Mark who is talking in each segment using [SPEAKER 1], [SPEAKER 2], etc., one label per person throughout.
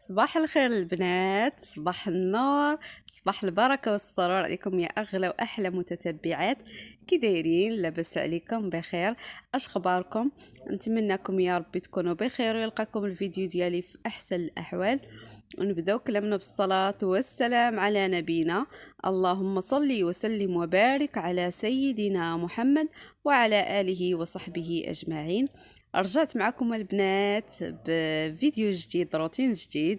[SPEAKER 1] صباح الخير البنات، صباح النور، صباح البركة والسرور عليكم يا أغلى وأحلى متتبعات. كي دايرين؟ لاباس عليكم؟ بخير؟ اش خباركم؟ نتمنىكم يا ربي تكونوا بخير ويلقاكم الفيديو ديالي في أحسن الأحوال. ونبداو كلامنا بالصلاة والسلام على نبينا. اللهم صل وسلم وبارك على سيدنا محمد وعلى آله وصحبه أجمعين. رجعت معكم البنات بفيديو جديد، روتين جديد.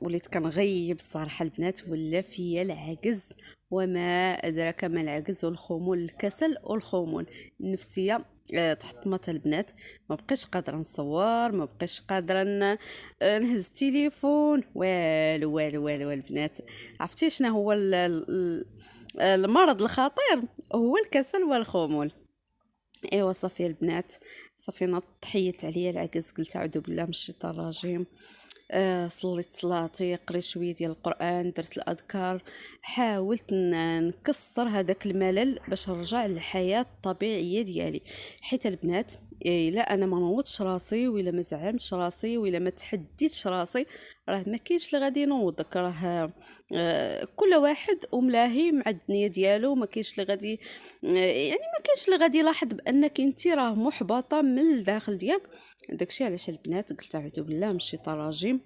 [SPEAKER 1] وليت كنغيب الصراحه البنات، ولا فيا العجز وما ادراك ما العجز والخمول، الكسل والخمول النفسيه. تحطمت البنات، ما بقيتش قادره نصور، ما بقيتش قادره نهز التليفون، والو والو والو البنات. عرفتي شنو هو المرض الخطير؟ هو الكسل والخمول. ايوا صافي البنات، صافي نط حيت عليا العجز، قلت اعوذ بالله من الشيطان الرجيم. صليت صلاتي، قريت شويه ديال القران، درت الاذكار، حاولت نكسر هذاك الملل باش نرجع للحياه الطبيعيه ديالي. حيت البنات، الا انا ما نوضتش راسي، ولا ما زعمتش راسي، ولا ما تحديتش راسي، راه ما كاينش اللي غادي ينوضك. راه كل واحد وملاهي مع الدنيا ديالو، ما كاينش اللي غادي يعني ما كاينش اللي غادي يلاحظ بانك انت راه محبطه من الداخل ديالك. داكشي علاش البنات قلت اعوذ بالله من الشيطان الرجيم.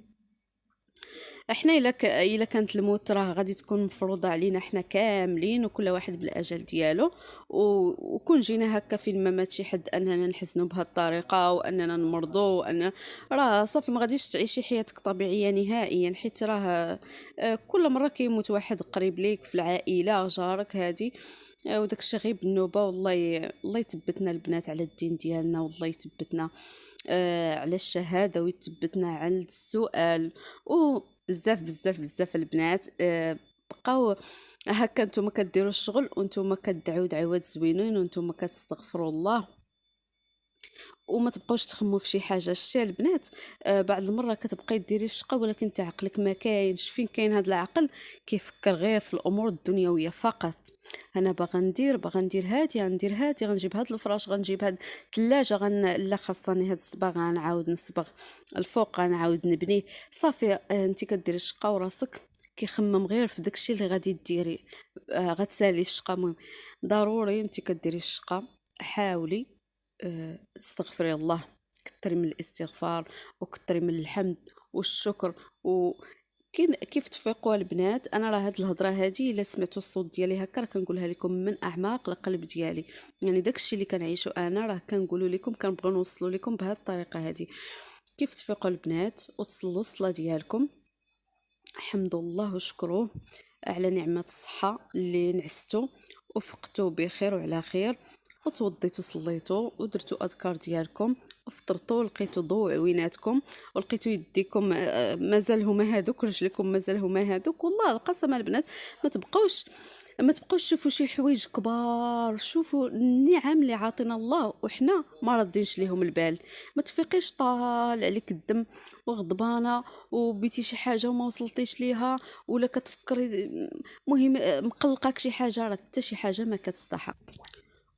[SPEAKER 1] احنا الا كانت الموت راه غادي تكون مفروضه علينا حنا كاملين، وكل واحد بالاجل ديالو. وكون جينا هكا فين ما مات شي حد اننا نحزنوا بهذه الطريقه، واننا نمرضوا، وان راه صافي ما غاديش تعيشي حياتك طبيعيه نهائيا. حيت راه كل مره كيموت واحد قريب ليك في العائله، جارك هادي. وداك الشيء غير بالنوبه. والله الله يثبتنا البنات على الدين ديالنا، والله يثبتنا على الشهاده، ويثبتنا على السؤال. بزاف بزاف بزاف البنات. بقاو هكا نتوما كديروا الشغل، وانتوما كدعوا دعوات زوينين، وانتوما كتستغفروا الله، وما تبقاوش تخموا في شي حاجه. شتي البنات، بعض المره كتبقاي ديري الشقه، ولكن انت عقلك ما كاينش. فين كاين هذا العقل؟ كيفكر غير في الامور الدنيويه فقط. انا باغا ندير هادي، غندير هادي، غنجيب هاد الفراش، غنجيب هاد الثلاجه، لا خاصني هاد الصباغ، غنعاود نصبغ الفوق، غنعاود نبنيه. صافي انت كديري الشقه وراسك كيخمم غير في داكشي اللي غادي ديري. غتسالي الشقه. مهم ضروري انت كديري الشقه، حاولي استغفري الله، كتري من الاستغفار، وكتري من الحمد والشكر. و كيف تفيقوا البنات؟ انا راه هاد الهضره هادي الا سمعتوا الصوت ديالي هكا، راه كنقولها لكم من اعماق القلب ديالي. يعني داكشي اللي كنعيشو انا راه كنقولوا لكم، كنبغيو نوصلوا لكم بهذه الطريقه هادي. كيف تفيقوا البنات وتصلوا الصلاه ديالكم، حمد الله وشكروه على نعمه الصحه اللي نعستوا وفقتوا بخير وعلى خير، وتوضيتوا صليتوا ودرتوا اذكار ديالكم، وفطرتوا، لقيتوا ضوء عويناتكم، ولقيتوا يديكم مازال هما هادوك، رجليكم مازال هما هادوك. والله القسم البنات، ما تبقوش تشوفوا شي حوايج كبار، شوفوا النعم اللي عاطينا الله وحنا ما ردينش ليهم البال. ما تفيقيش طال عليك الدم وغضبانه، وبيتي شي حاجه وما وصلتيش ليها، ولا كتفكري مهم مقلقاك شي حاجه، راه حتى شي حاجه ما كتستحق.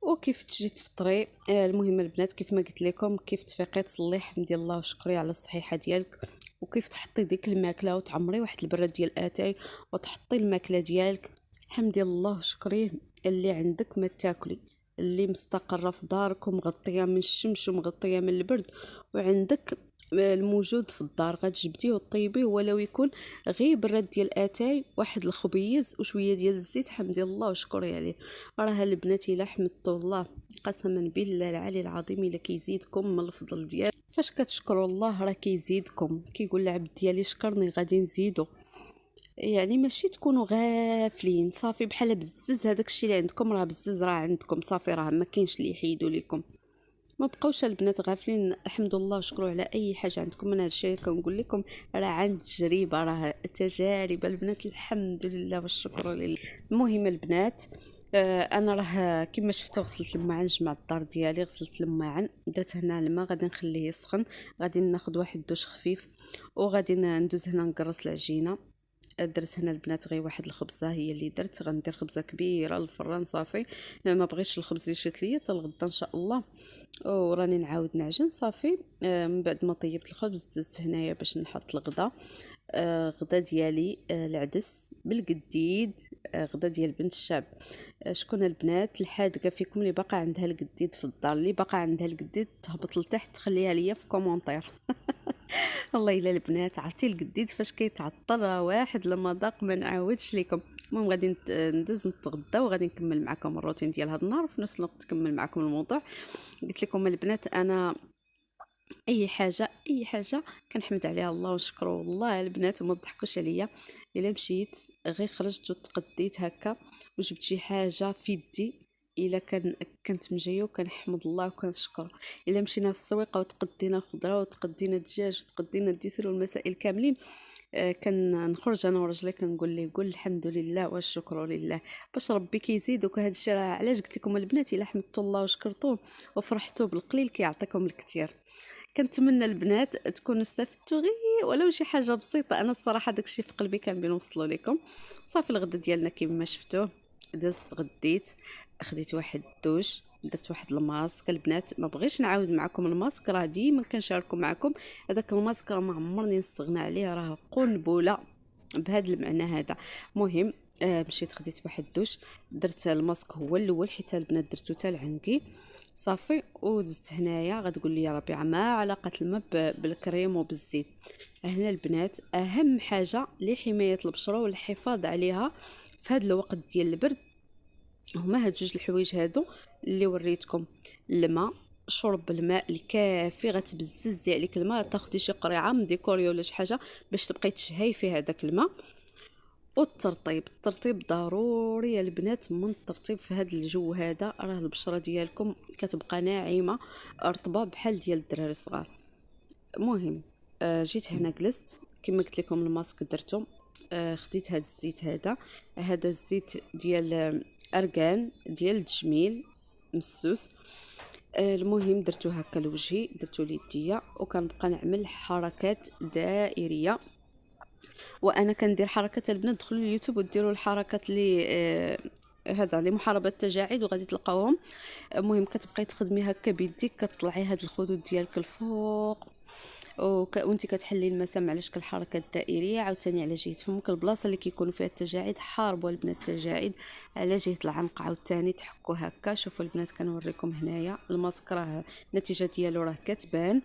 [SPEAKER 1] وكيف تجي تفطري، المهم البنات كيف ما قلت لكم، كيف تفيقي تصلي حمدي الله وشكري على الصحيحه ديالك، وكيف تحطي ديك الماكله وتعمري واحد البراد ديال اتاي وتحطي الماكله ديالك، حمدي الله وشكريه اللي عندك ما تاكلي، اللي مستقره في دارك ومغطيه من الشمس ومغطيه من البرد، وعندك الموجود في الدار غتجبديه وطيبيه، ولو يكون غير براد ديال اتاي، واحد الخبيز وشويه ديال الزيت، حمدي الله وشكري عليه. راه البنات الا حمدتوا الله قسما بالله العلي العظيم الا كيزيدكم من الفضل ديال. فاش كتشكروا الله راه كيزيدكم، كيقول العبد ديالي شكرني غادي نزيدو. يعني ماشي تكونوا غافلين، صافي بحال بزز هذاك الشيء اللي عندكم، راه بزز راه عندكم، صافي راه ما كاينش اللي يحيدوا لكم. ما بقاوش البنات غافلين، الحمد لله شكروا على اي حاجه عندكم. من هذا الشيء كنقول لكم راه عن تجربه، راه تجارب البنات، الحمد لله والشكر لله. المهم البنات، انا راه كما شفتوا غسلت الماعن، جمعت الدار ديالي، غسلت الماعن، درت هنا الماء غادي نخليه يسخن، غادي ناخذ واحد دوش خفيف، وغادي ندوز هنا نقرص العجينه. درت هنا البنات غير واحد الخبزه هي اللي درت، غندير خبزه كبيره للفران صافي. ما بغيتش الخبز يشيط ليا حتى الغدا ان شاء الله، وراني نعاود نعجن صافي. من بعد ما طيبت الخبز دزت هنايا باش نحط الغدا. غدا ديالي العدس بالقديد، غدا ديال بنت الشعب. شكون البنات الحادقه فيكم اللي باقا عندها القديد في الدار، اللي باقا عندها القديد تهبط لتحت تخليها ليا في كومونتير. والله الا البنات عرفتي القديد فاش كيتعطل راه واحد المذاق ما نعاودش لكم. المهم غادي ندوز نتغدى وغادي نكمل معكم الروتين ديال هذا النهار، وفي نفس الوقت نكمل معكم الموضوع. قلت لكم البنات انا اي حاجه كنحمد عليها الله ونشكره والله البنات، وما تضحكوش عليا. الا مشيت غير خرجت وتقديت هكا وجبت شي حاجه في يدي، الا كنت مجيه وكنحمد الله وكنشكر. الا مشينا للسويقه وتقدينا الخضره وتقدينا الدجاج وتقدينا الديسر والمسائل كاملين، كنخرج انا ورجلي كنقول ليه قول الحمد لله والشكر لله، باش ربي كيزيدك. هذا الشيء راه علاش قلت لكم البنات الا حمدتوا الله وشكرتوه وفرحتوا بالقليل كيعطيكم الكثير. كنتمنى البنات تكونوا استفدتوا غير ولو شي حاجه بسيطه. انا الصراحه داكشي في قلبي كان بنوصلوا لكم. صافي الغدا ديالنا كما شفتوه، دزت غديت، خديت واحد الدوش، درت واحد الماسك. البنات ما بغيش نعاود معكم الماسك، راه ديما كنشاركو معكم. هذاك الماسك راه ما عمرني نستغنى عليه، راه قنبله بهذا المعنى هذا. مهم مشيت خديت واحد الدوش، درت الماسك هو الاول حيت البنات درتو حتى لعنقي صافي، ودزت هنايا. غتقول لي يا ربي ما علاقه الماء بالكريم وبالزيت؟ هنا البنات اهم حاجه لحمايه البشره والحفاظ عليها في هذا الوقت ديال البرد هما هاد جوج الحوايج هادو اللي وريتكم. الماء، شرب الماء الكافي، غتبززي عليك الماء، تاخدي شي قرعه من ديكوريا ولا شي حاجه باش تبقاي تشهي في هذاك الماء. الترطيب ضروري يا البنات. من الترطيب في هذا الجو هذا راه البشره ديالكم كتبقى ناعمه رطبه بحال ديال الدراري الصغار. المهم جيت هنا جلست كما قلت لكم الماسك درتو. خديت هذا الزيت هذا الزيت ديال ارغان ديال التجميل مسوس. المهم درتو هكا لوجهي، درتو ليديا، وكنبقى نعمل حركات دائريه. وانا كندير حركات البنات، دخلوا اليوتيوب وديروا الحركات اللي هذا لمحاربه التجاعيد وغادي تلقاوهم. المهم كتبقاي تخدمي هكا بيديك، كتطلعي هاد الخدود ديالك الفوق وانت كتحلي المسام على شكل الحركه الدائريه. عاوتاني على جهه فمك البلاصه اللي كيكونوا فيها التجاعيد، حاربوا البنات التجاعيد على جهه العنق. عاوتاني تحكوا هكا. شوفوا البنات كنوريكم هنايا الماسك راه النتيجه ديالو راه كتبان.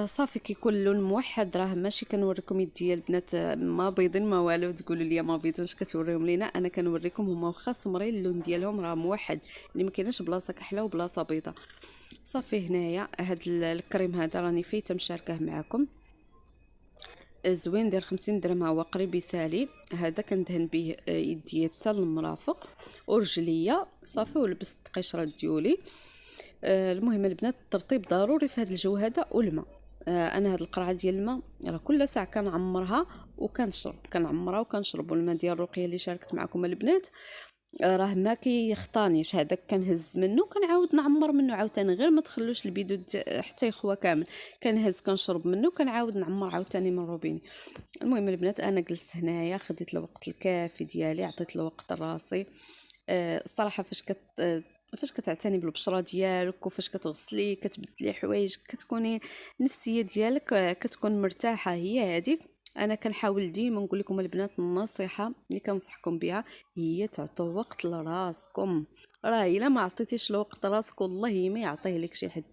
[SPEAKER 1] صافي كيكون اللون موحد. راه ماشي كنوريكم يدي البنات ما بيضين ما والو تقولوا لي ما بيضينش كتوريهم لينا. انا كنوريكم هما واخا سمرين اللون ديالهم راه موحد، اللي ما كايناش بلاصه كحله وبلاصه بيضه. صافي هنايا هاد الكريم هذا راني فايته مشاركه معكم، زوين داير 50 درهم، هو قريب يسالي. هذا كندهن به يدي حتى المرافق ورجليا صافي، ولبست قشره ديولي. المهم البنات الترطيب ضروري في هذا الجو هذا، والماء. انا هاد القرعه ديال الماء راه كل ساعه كنعمرها وكنشرب، كنعمرها وكنشرب. والماء ديال الرقيه اللي شاركت معكم البنات راه ما كيخطانيش، هذاك كنهز منه كنعاود نعمر منه عاوتاني، غير ما تخلوش البيدو حتى يخوى كامل، كنهز كنشرب منه كنعاود نعمر عاوتاني من روبيني. المهم البنات انا جلست هنايا خديت الوقت الكافي ديالي، عطيت الوقت لراسي. الصراحه فاش كتعتني بالبشره ديالك وفاش كتغسلي كتبدلي حوايج كتكوني النفسيه ديالك كتكون مرتاحه. هي هذيك انا كنحاول ديما نقول لكم البنات، النصيحه اللي كنصحكم بها هي تعطوا وقت لراسكم. راه الا ما عطيتيش الوقت لراسك والله ما يعطيه لك شي حد.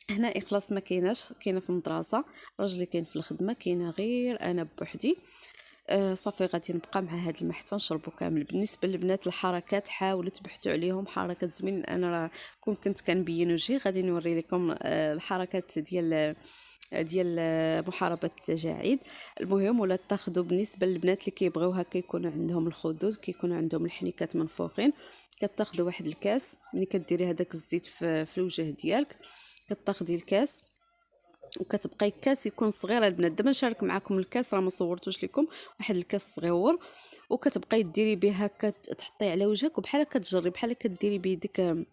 [SPEAKER 1] هنا اخلاص ما كايناش، كاينه في المدرسه، راجلي كاين في الخدمه، كاينه غير انا بوحدي. صافي غادي نبقى مع هاد الماء حتى نشربو كامل. بالنسبه للبنات الحركات حاولوا تبحثوا عليهم، حركات زوين. انا راه كنت كنبين وجهي، غادي نوري لكم الحركات ديال محاربه التجاعيد. المهم ولا تاخذوا بالنسبه للبنات اللي كيبغيو هكا يكونوا عندهم الخدود، كيكونوا عندهم الحنيكات منفوخين، كتاخذوا واحد الكاس. ملي كديري هذاك الزيت في الوجه ديالك كتاخذي الكاس وكتبقاي كاس يكون صغير البنات. دابا نشارك معكم الكاس، راه ما صورتوش لكم، واحد الكاس صغيور، وكتبقاي ديري به هكا تحطيه على وجهك وبحال هكا تجري، بحال هكا ديري بيدك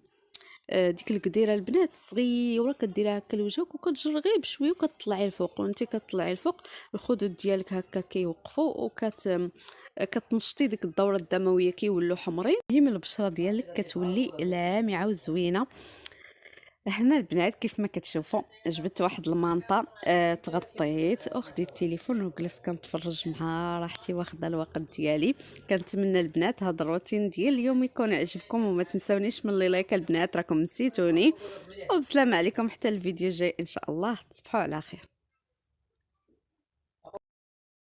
[SPEAKER 1] ديك القديره البنات صغيره كديرها هكا لوجهك وكتجر غير بشويه وكتطلعي الفوق، وانت كتطلعي الفوق الخدود ديالك هكا كيوقفوا كتنشطي ديك الدوره الدمويه كيولوا حمرين، المهم البشره ديالك كتولي لامعه وزوينه. هنا البنات كيف ما كتشوفوا جبت واحد المانطه، تغطيت وخديت التليفون وجلست كنتفرج مع راحتي واخده الوقت ديالي. كنتمنى البنات هذا الروتين ديال اليوم يكون عجبكم، وما تنسونيش من لايك البنات راكم نسيتوني. وبسلام عليكم حتى الفيديو الجاي ان شاء الله، تصبحوا على خير.